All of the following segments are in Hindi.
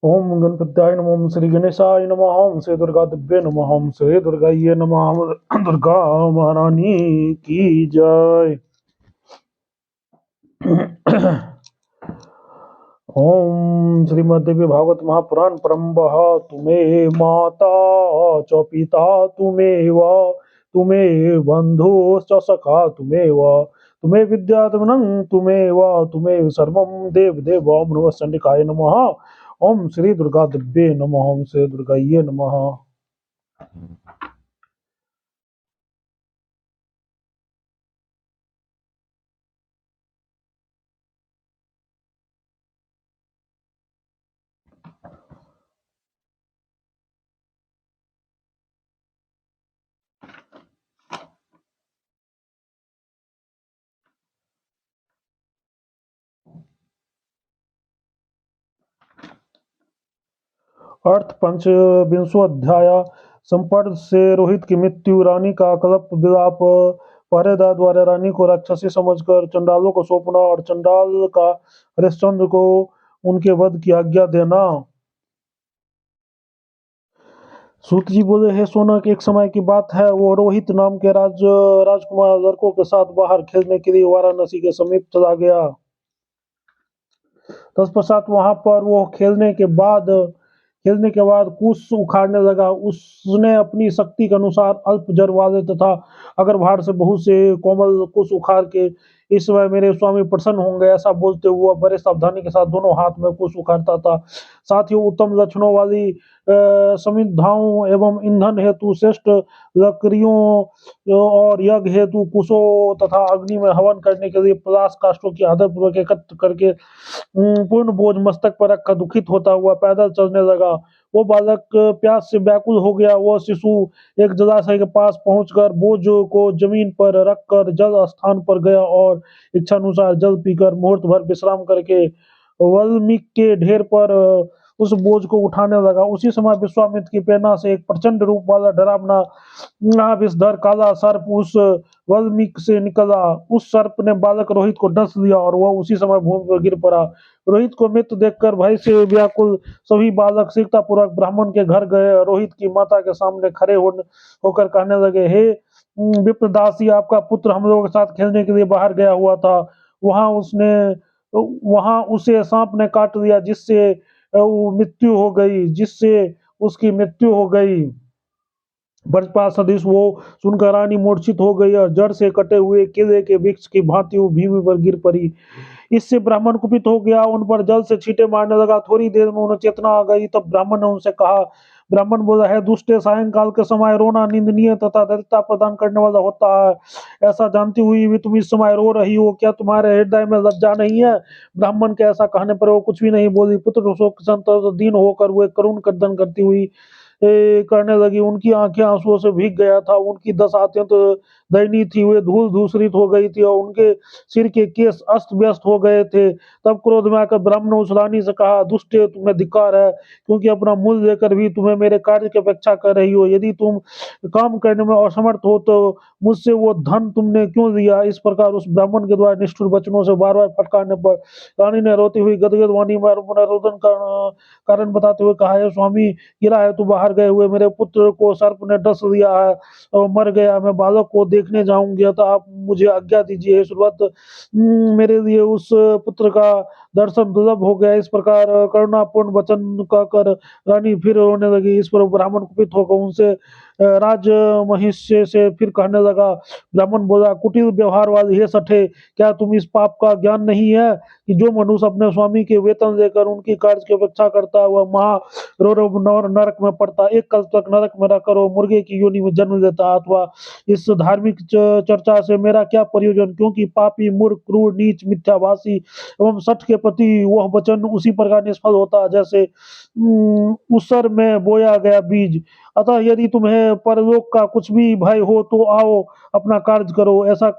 ओम गणपत्याय नमः। ओम श्री गणेशाय नमः। ओम श्री दुर्गा दिव्य नमः। ओम श्री दुर्गाये नमः। ओम दुर्गा महारानी की जय। ओम श्रीमद्देवी भागवत महापुराण परम्बः तुमे माता च पिता तुमेव तुमे बंधुश्च सखा तुमेव तुमे विद्याधनं तुमेव तुमेव सर्वं देव देव। ओम नमः चंडिकाय नमः। ओम श्री दुर्गा दिव्ये नमः। ओम श्री दुर्गाये नमः। अर्थ पंचविंशो अध्याय। संपर्क से रोहित की मृत्यु। रानी का कल्प विलाप। पहरेदार द्वारा रानी को राक्षसी समझकर चंडालों को सौंपना और चंडाल का हरिश्चंद्र को उनके वध की आज्ञा देना। सूत जी बोले, हे सोनक, एक समय की बात है, वो रोहित नाम के राजकुमार लड़कों के साथ बाहर खेलने के लिए वाराणसी के समीप चला गया। तत्पश्चात वहां पर वो खेलने के बाद कुश उखाड़ने लगा। उसने अपनी शक्ति के अनुसार अल्प जर वाले तथा अग्रभाग से बहुत से कोमल कुश उखाड़ के, इस समय मेरे स्वामी प्रसन्न होंगे, ऐसा बोलते हुआ बड़े सावधानी के साथ दोनों हाथ में कुश उखाड़ता था। साथ ही उत्तम लक्षणों वाली समिधाओं एवं ईंधन हेतु श्रेष्ठ लकड़ियों और यज्ञ हेतु कुशों तथा अग्नि में हवन करने के लिए पलाश काष्ठों की आदर पूर्वक एकत्र करके पूर्ण बोझ मस्तक पर रखकर दुखित होता हुआ पैदल चलने लगा। वो बालक प्यास से व्याकुल हो गया। वह शिशु एक जलाशय के पास पहुंचकर बोझ को जमीन पर रखकर जल स्थान पर गया और इच्छानुसार जल पीकर मुहूर्त भर विश्राम करके वाल्मीकि के ढेर पर उस बोझ को उठाने लगा। उसी समय विश्वामित्र की प्रेरणा से एक प्रचंड रूप वाला डरावना विषधर काला सर्प उस वाल्मीकि से निकला। उस सर्प ने बालक रोहित को डस लिया और वह उसी समय भूमि पर गिर पड़ा। रोहित को मृत्यु देखकर भय से व्याकुल सभी बालक शीघ्रता पूर्वक ब्राह्मण के घर गए। रोहित की माता के सामने खड़े होकर कहने लगे, हे विप्रदासी, आपका पुत्र हम लोगों के साथ खेलने के लिए बाहर गया हुआ था। वहां उसने वहां उसे सांप ने काट लिया, जिससे उसकी मृत्यु हो गई। वज्रपात सदृश वो सुनकर रानी मूर्छित हो गई और जड़ से कटे हुए केले के वृक्ष की भांति वो भूमि पर गिर पड़ी। इससे ब्राह्मण कुपित हो गया, उन पर जल से छींटे मारने लगा। थोड़ी देर में उन्हें चेतना आ गई। तब ब्राह्मण ने उनसे कहा, ब्राह्मण बोला, है दुष्टे, सायंकाल के समय रोना निंदनीय तथा दरिद्रता प्रदान करने वाला होता है। ऐसा जानती हुई भी तुम इस समय रो रही हो, क्या तुम्हारे हृदय में लज्जा नहीं है? ब्राह्मण के ऐसा कहने पर वो कुछ भी नहीं बोली। पुत्र शोक संतप्त दीन होकर वो करुण कर्दन करती हुई करने लगी। उनकी आंखें आंसुओं से भीग गया था। उनकी दशा अत्यंत दयनीय थी। वे धूल धूसरित हो गई थी और उनके सिर के केस अस्त व्यस्त हो गए थे। तब क्रोध में आकर ब्राह्मण ने उस रानी से कहा, दुष्टे, तुम्हें धिक्कार है, क्योंकि अपना मूल लेकर भी तुम्हें मेरे कार्य की अपेक्षा कर रही हो। यदि तुम काम करने में असमर्थ हो तो मुझसे वो धन तुमने क्यों लिया? इस प्रकार उस ब्राह्मण के द्वारा निष्ठुर वचनों से बार बार फटकारने पर रानी ने रोती हुई गदगद वाणी में रोदन का कारण बताते हुए कहा, है स्वामी, गिरा है तू बाहर गए हुए, मेरे पुत्र को सर्प ने डस लिया है और मर गया। मैं बालक को देखने जाऊंगी, तो आप मुझे आज्ञा दीजिए। शुरुआत मेरे लिए उस पुत्र का दर्शन दुर्लभ हो गया। इस प्रकार करुणापूर्ण वचन कहकर रानी फिर रोने लगी। इस पर ब्राह्मण कुपित होकर उनसे राज महिष्य से फिर कहने लगा। ब्राह्मण बोला, कुटिल व्यवहार वाली, हे सठे, क्या तुम इस पाप का ज्ञान नहीं है कि जो मनुष्य अपने स्वामी के वेतन लेकर उनकी कार्य की अपेक्षा करता है वह महा रो नरक में पड़ता, एक कल तक नरक में रहकर वो मुर्गे की योनि में जन्म लेता। अथवा इस धार्मिक चर्चा से मेरा क्या प्रयोजन, क्योंकि पापी, मूर्ख, क्रूर, नीच, मिथ्याभाषी एवं सठ के प्रति वह वचन उसी प्रकार निष्फल होता है जैसे उसर में बोया गया बीज। अतः यदि तुम्हें परलोक का कुछ भी भय हो तो आओ, अपना कार्य करो। ऐसा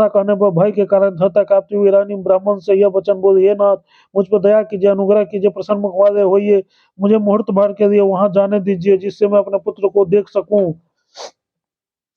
कहने पर भय के कारण धरता कांपती हुई रानी ब्राह्मण से यह वचन बोली, हे नाथ, मुझ पर दया कीजिए, अनुग्रह कीजिए, प्रसन्न मुख वाले होइए, मुझे मुहूर्त भर के लिए वहां जाने दीजिए, जिससे मैं अपने पुत्र को देख सकूं।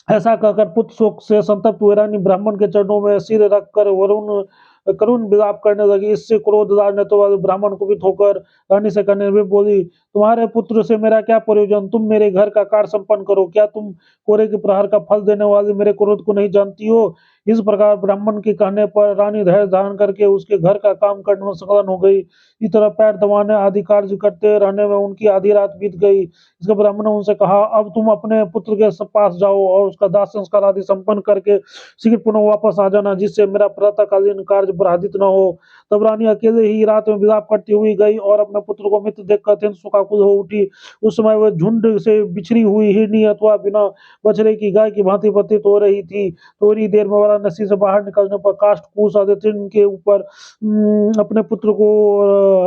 ऐसा कहकर पुत्र शोक से संतप्त हुए रानी ब्राह्मण के चरणों में सिर रखकर वरुण करुण विलाप करने लगी। इससे क्रोधदार ने तो ब्राह्मण कुपित होकर रानी से कहने वे बोली, तुम्हारे पुत्र से मेरा क्या प्रयोजन? तुम मेरे घर का कार्य संपन्न करो। क्या तुम कोरे के प्रहार का फल देने वाले मेरे क्रोध को नहीं जानती हो? इस प्रकार ब्राह्मण के कहने पर रानी धैर्य धारण करके उसके घर का काम करने में सफल हो गई। इस तरह पैर दबाने आदि कार्य करते रहने में उनकी आधी रात बीत गई। इसके ब्राह्मण ने उनसे कहा, अब तुम अपने पुत्र के पास जाओ और उसका दाह संस्कार आदि संपन्न करके शीघ्र पुनः वापस आ जाना, जिससे मेरा प्रातःकालीन कार्य बाधित न हो। तब रानी अकेले ही रात में विलाप करती हुई गई और अपने पुत्र को मृत देखकर अत्यंत शोकाकुल हो उठी। उस समय वह झुंड से बिछड़ी हुई हिरनी अथवा बिना बछड़े की गाय की भांति प्रतीत हो रही थी। थोड़ी देर में वाराणसी से बाहर निकलने पर काष्ठकूश आदित्य के ऊपर अपने पुत्र को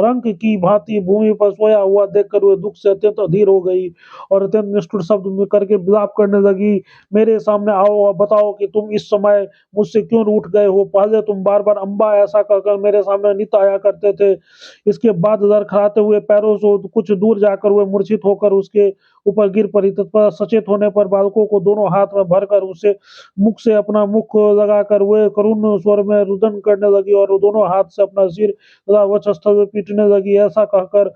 रंक की भांति भूमि पर सोया हुआ देखकर वह दुख से अत्यंत अधीर हो गई और अत्यंत निष्ठुर शब्द में करके विलाप करने लगी। मेरे सामने आओ और बताओ कि तुम इस समय मुझसे क्यों रूठ गए हो? पहले तुम बार बार अम्बा ऐसा कहकर मेरे सामने नित आया करते थे। इसके बाद लड़खड़ाते हुए पैरों से कुछ दूर जाकर वह मूर्छित होकर उसके ऊपर गिर पड़ी। तत्पर सचेत होने पर बालकों को दोनों हाथ में भरकर उसे मुख से अपना मुख लगाकर वे करुण स्वर में रुदन करने लगी और दोनों हाथ से अपना सिर तथा वक्षस्थल में पीटने लगी। ऐसा कहकर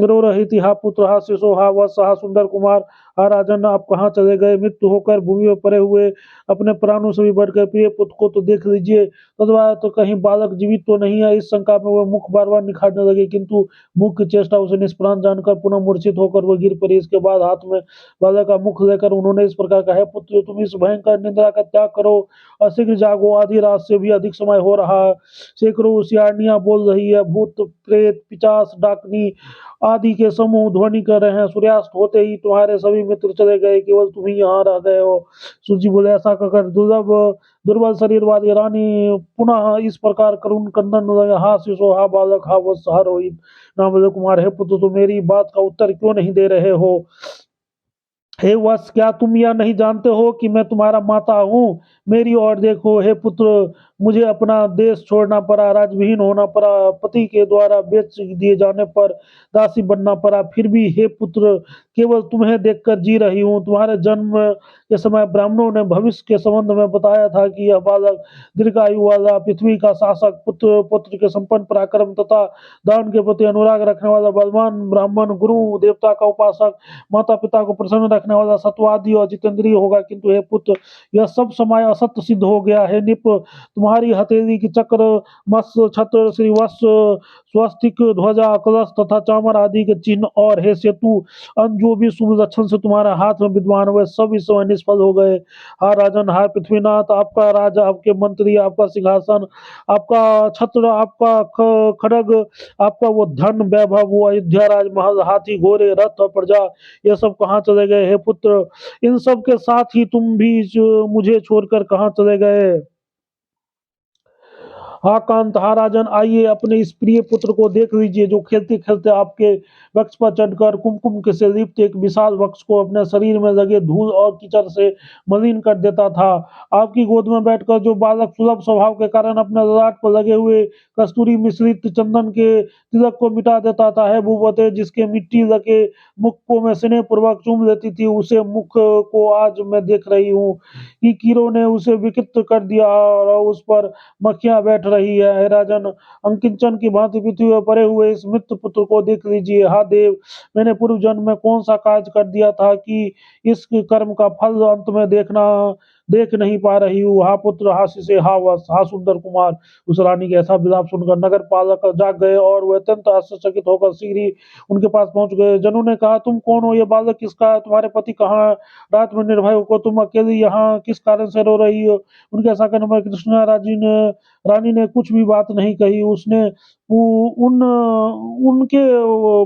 रो रही थी, हा पुत्र, हा शिशु, हा वत्स, हा सुंदर कुमार, हा राजन, आप कहाँ चले गए? मृत्यु होकर भूमि में पड़े हुए अपने प्राणों से भी बढ़कर प्रिय पुत्र को तो देख लीजिए, तदवा तो कहीं बालक जीवित तो नहीं है। इस शंका में वह मुख बार बार निखारने लगे, किंतु मुख की चेष्टा उसे निष्प्राण जानकर पुनः मूर्छित होकर वह गिर पड़ी। इसके बाद हाथ में बालक का मुख लेकर उन्होंने इस प्रकार कहा, पुत्र, तुम इस भयंकर निंदा का त्याग करो और शीघ्र जागो, आधी रात से भी अधिक समय हो रहा है। सैकड़ों होशियारियां बोल रही है, भूत प्रेत पिचास डाकनी आदि के समूह ध्वनि कर रहे हैं। सूर्यास्त होते ही तुम्हारे सभी मित्र चले गए, केवल तुम ही यहाँ रह गए हो। सूर्य बोले, ऐसा कहकर दुर्बल शरीर वाली रानी पुनः इस प्रकार करुण कंदन लगे, हा शिशु, हा बालक, हा वत्स, हा रोहित नाम कुमार, हे पुत्र, तुम मेरी बात का उत्तर क्यों नहीं दे रहे हो? हे वत्स, क्या तुम यह नहीं जानते हो कि मैं तुम्हारा माता हूँ? मेरी ओर देखो। हे पुत्र, मुझे अपना देश छोड़ना पड़ा, राजविहीन होना पड़ा, पति के द्वारा बेच दिए जाने पर दासी बनना पड़ा, फिर भी हे पुत्र, केवल तुम्हें देखकर जी रही हूँ। तुम्हारे जन्म के समय ब्राह्मणों ने भविष्य के संबंध में बताया था कि यह बालक दीर्घायु वाला, पृथ्वी का शासक, पुत्र पुत्र के संपन्न पराक्रम तथा दान के प्रति अनुराग रखने वाला बलवान ब्राह्मण, गुरु देवता का उपासक, माता पिता को प्रसन्न रखने वाला सत्वादी और जितेंद्रिय होगा। किंतु हे पुत्र, यह सब समय असत्य सिद्ध हो गया है। निप, तुम्हारी हथेली की चक्र, मत्स्य, छत्र, श्रीवत्स, स्वस्तिक, ध्वजा, कलश तथा चामर आदि के चिन्ह और हे सेतु अन्य जो भी शुभ लक्षण से तुम्हारे हाथ में विद्वान हुए, सब इस समय निष्फल हो गए। हा राजन, हा पृथ्वीनाथ, आपका राजा, आपके मंत्री, आपका सिंहासन, आपका छत्र, आपका खड़ग, आपका वो धन वैभव, वो अयोध्या राजमहल, हाथी घोड़े रथ और प्रजा, ये सब कहाँ चले गए? हे पुत्र, इन सब के साथ ही तुम भी मुझे छोड़कर कहाँ चले गए? हाँ कांत, हाँ राजन, आइए अपने इस प्रिय पुत्र को देख लीजिए, जो खेलते खेलते आपके वक्ष पर चढ़कर कुमकुम के से लिप्त एक विशाल वक्ष को अपने शरीर में लगे धूल और कीचड़ से मलिन कर देता था। आपकी गोद में बैठकर जो बालक सुलभ स्वभाव के कारण अपने ललाट पर लगे हुए कस्तूरी मिश्रित चंदन के तिलक को मिटा देता था, है भूपते, जिसके मिट्टी लगे मुख को मैं स्नेह पूर्वक चूम लेती थी, उसे मुख को आज मैं देख रही हूँ कि कीड़ों ने उसे विकृत कर दिया और उस पर मक्खियां बैठ रही है। हे राजन, अंकिंचन की भांति पृथ्वी पर पड़े हुए इस मृत पुत्र को देख लीजिए। हा देव, मैंने पूर्व जन्म में कौन सा कार्य कर दिया था कि इस कर्म का फल अंत में देख नहीं पा रही हूँ। हा पुत्र, हा शिशे, हा वत्स, हा सुंदर कुमार। उस रानी के ऐसा विलाप सुनकर नगर पालक जाग गए और वह अत्यंत आश्चर्यचकित होकर शीघ्र ही उनके पास पहुंच गए। जनों ने कहा, तुम कौन हो? ये बालक किसका है? तुम्हारे पति कहाँ है? रात में निर्भय होकर तुम अकेली यहाँ किस कारण से रो रही हो? उनके ऐसा कहने पर कृष्णा रानी ने कुछ भी बात नहीं कही। उसने उन उनके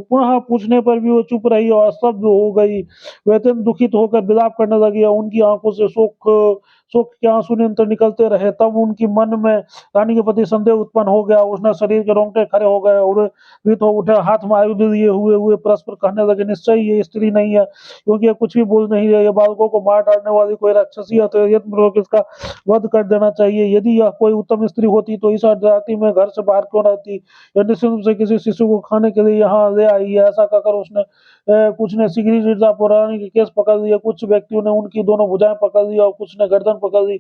पुनः पूछने पर भी वो चुप रही और स्तब्ध हो गई। वह अत्यंत दुखित होकर विलाप करने लगी और उनकी आंखों से शोक के आंसू निरंतर निकलते रहे। तब उनकी मन में रानी के प्रति संदेह उत्पन्न हो गया। उसने शरीर के रोंगटे खड़े हो गए और भीत हो उठे, हाथ में आयुध लिए हुए परस्पर कहने लगे, निश्चय ये स्त्री नहीं है, क्योंकि ये कुछ भी बोल नहीं रही है। बालकों को मार डालने वाली कोई राक्षसी है, तो यत्नपूर्वक इसका वध कर देना चाहिए। यदि यह कोई उत्तम स्त्री होती तो इस अर्धरात्रि में घर से बाहर क्यों रहती? यह निश्चित रूप से किसी शिशु को खाने के लिए यहाँ ले आई है। ऐसा कहकर उसने कुछ ने शीघ्र ही गिरजापुर रानी के केस पकड़ लिए, कुछ व्यक्तियों ने उनकी दोनों भुजाएं पकड़ ली और कुछ ने गर्दन पकड़ ली,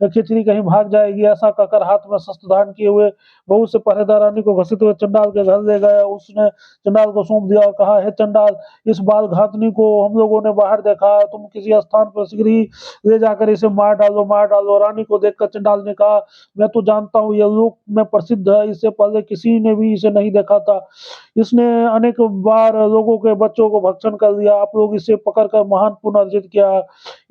खिचड़ी कहीं भाग जाएगी ऐसा कहकर हाथ में शस्त्र धारण किए हुए बहुत से पहरेदार रानी को घसीटते हुए चंडाल के घर ले गया। उसने चंडाल को सौंप दिया और कहा, हे चंडाल, इस बाल घातनी को हम लोगों ने बाहर देखा, तुम किसी स्थान पर शीघ्र ही ले जाकर इसे मार डालो, मार डालो। रानी को देखकर चंडाल ने कहा, मैं तो जानता हूँ यह लोक में प्रसिद्ध है, इससे पहले किसी ने भी इसे नहीं देखा था। इसने अनेक बार लोगों के बच्चों को भक्षण कर दिया, आप लोग इसे पकड़कर महान पुण्य अर्जित किया,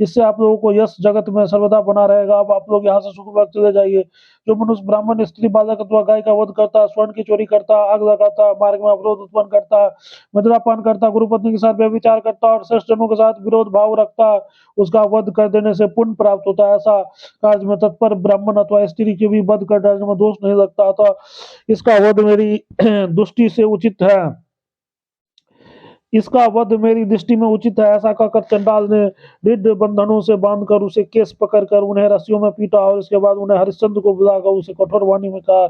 इससे आप लोगों को यश जगत में सर्वदा बना रहेगा। अब आप लोग यहाँ से सुखपूर्वक चले जाइए। जो मनुष्य ब्राह्मण, स्त्री, बालक अथवा गाय का वध करता, स्वर्ण की चोरी करता, आग लगाता, मार्ग में अवरोध उत्पन्न करता, मदिरापान करता, गुरुपत्नी के साथ व्यभिचार करता और श्रेष्ठ जनों के साथ विरोध भाव रखता, उसका वध कर देने से पुण्य प्राप्त होता है। ऐसा कार्य में तत्पर ब्राह्मण अथवा स्त्री के भी वध कर डालने में दोष नहीं लगता, अतः इसका वध मेरी दृष्टि से उचित है, इसका वध मेरी दृष्टि में उचित है। ऐसा कहकर चंडाल ने दृढ़ बंधनों से बांधकर उसे केस पकड़कर उन्हें रस्सियों में पीटा और इसके बाद उन्हें हरिश्चंद्र को बुलाकर उसे कठोर वाणी में कहा,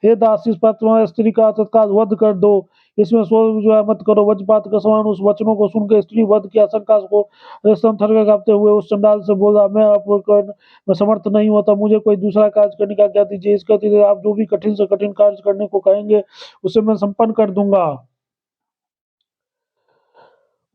हे दास, इस पर तुम्हारी स्त्री का तत्काल वध कर दो, इसमें सोच विचार मत करो। वज्रपात के समान उस वचनों को सुनकर स्त्री वध की आशंका को हरिश्चंद्र थरथर कांपते हुए उस चंडाल से बोला, मैं समर्थ नहीं होता, मुझे कोई दूसरा कार्य करने का आज्ञा दीजिए। इसके अतिरिक्त आप जो भी कठिन से कठिन कार्य करने को कहेंगे उसे मैं संपन्न कर दूंगा।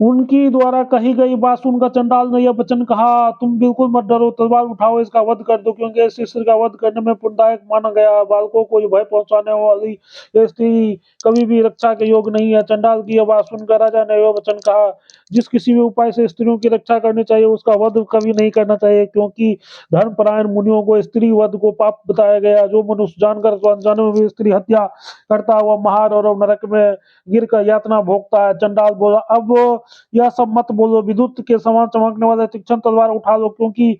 उनकी द्वारा कही गई बात सुनकर चंडाल ने यह वचन कहा, तुम बिल्कुल मत डरो, तलवार उठाओ, इसका वध कर दो, क्योंकि इस शिष्य का वध करने में पुण्यदायक माना गया है। बालकों को भय पहुंचाने वाली यह स्त्री कभी भी रक्षा के योग नहीं है। चंडाल की यह बात सुनकर राजा ने यह वचन कहा, जिस किसी भी उपाय से स्त्रियों की रक्षा करनी चाहिए उसका वध कभी नहीं करना चाहिए, क्योंकि धर्मपरायण मुनियों को स्त्री वध को पाप बताया गया। जो मनुष्य जानकर अथवा अनजाने में भी स्त्री हत्या करता हुआ महार और नरक में गिर कर यातना भोगता है। चंडाल बोला, अब यह सब मत बोलो, विद्युत के समान चमकने वाले तीक्ष्ण तलवार उठा लो, क्योंकि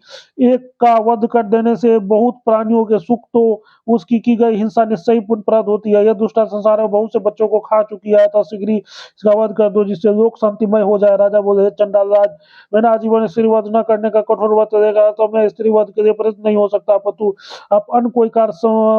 एक का वध कर देने से बहुत प्राणियों के सुख, तो उसकी की गई हिंसा निश्चय ही पुण्यप्रद होती है। यह दुष्टा संसार में बहुत से बच्चों को खा चुकी है, तो शीघ्र ही इसका वध कर दो, जिससे लोक शांतिमय हो जाए। राजा बोले, हे चंडाल राज, मैंने आजीवन स्त्री वध न करने का कठोर व्रत लेगा, तो मैं स्त्री वध के लिए प्रेरित नहीं हो सकता, परंतु अब अन्य कोई कार्य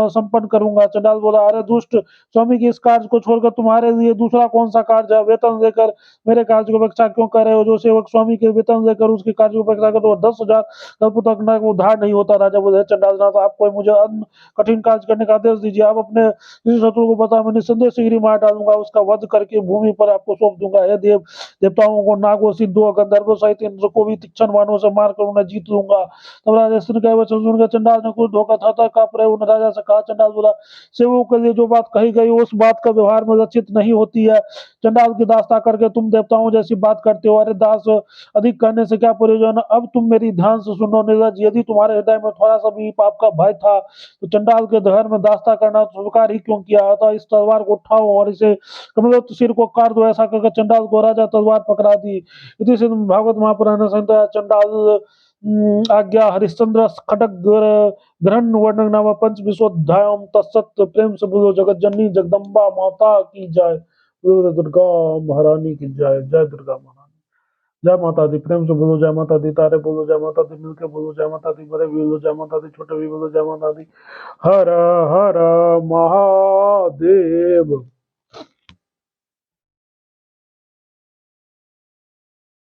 संपन्न करूंगा। चंडाल बोला, अरे दुष्ट, स्वामी के इस कार्य को छोड़कर तुम्हारे लिए दूसरा कौन सा कार्य है? वेतन लेकर मेरे कार्य को उपेक्षा क्यों कर रहे हो? जो सेवक स्वामी के वेतन लेकर उसके कार्य को उपेक्षा कर तो 10,000 कल्प तक न उद्धार नहीं होता। राजा बोले, चंडालनाथ, आप कोई मुझे अन्य कठिन कार्य करने का आदेश दीजिए। आप अपने किसी शत्रु को बता, मैं निसंदेह शीघ्र ही मार डालूंगा, उसका वध करके भूमि पर आपको सौंप दूंगा। हे देव, देवताओं को, नागों, सिद्धों, गंधर्वों सहित इंद्र को भी तीक्ष्ण बाणों से मारकर उन्हें जीत लूंगा। तब राजा स्त्री का वचन सुनकर चंडाल ने कुछ धोखा था कांप रहे उन्हें राजा से कहा। चंडाल बोला, सेवकों के लिए जो बात कही गई उस बात का व्यवहार में लक्षित नहीं होती है। चंडाल की दास्ता करके तुम देवताओं जैसी बात करते हो। अरे दास, अधिक कहने से क्या प्रयोजन? अब तुम मेरी ध्यान से सुनो नीरज, यदि तुम्हारे हृदय में थोड़ा सा भी पाप का भय था तो चंडाल के घर में दास्ता करना तो स्वीकार ही क्यों किया? अतः इस तलवार को उठाओ और इसे कमलोक्त सिर को काट दो। ऐसा कहकर चंडाल को राजा तलवार पकड़ा दी। इति से भागवत महापुराण संहिता चंडाल आज्ञा हरिश्चंद्र खटक ग्रहण वर्णन नाम पंच विश्वोध्याय तत्सत। प्रेम से बोलो जगत जननी जगदम्बा माता की जय, बोलो दुर्गा महारानी की जय। जय दुर्गा महारानी, जय माता दी। प्रेम से बोलो जय माता दी। तारे बोलो जय माता दी, मिलके बोलो जय माता दी, बड़े भी बोलो जय माता दी, छोटे भी बोलो जय माता दी। हर हर महादेव।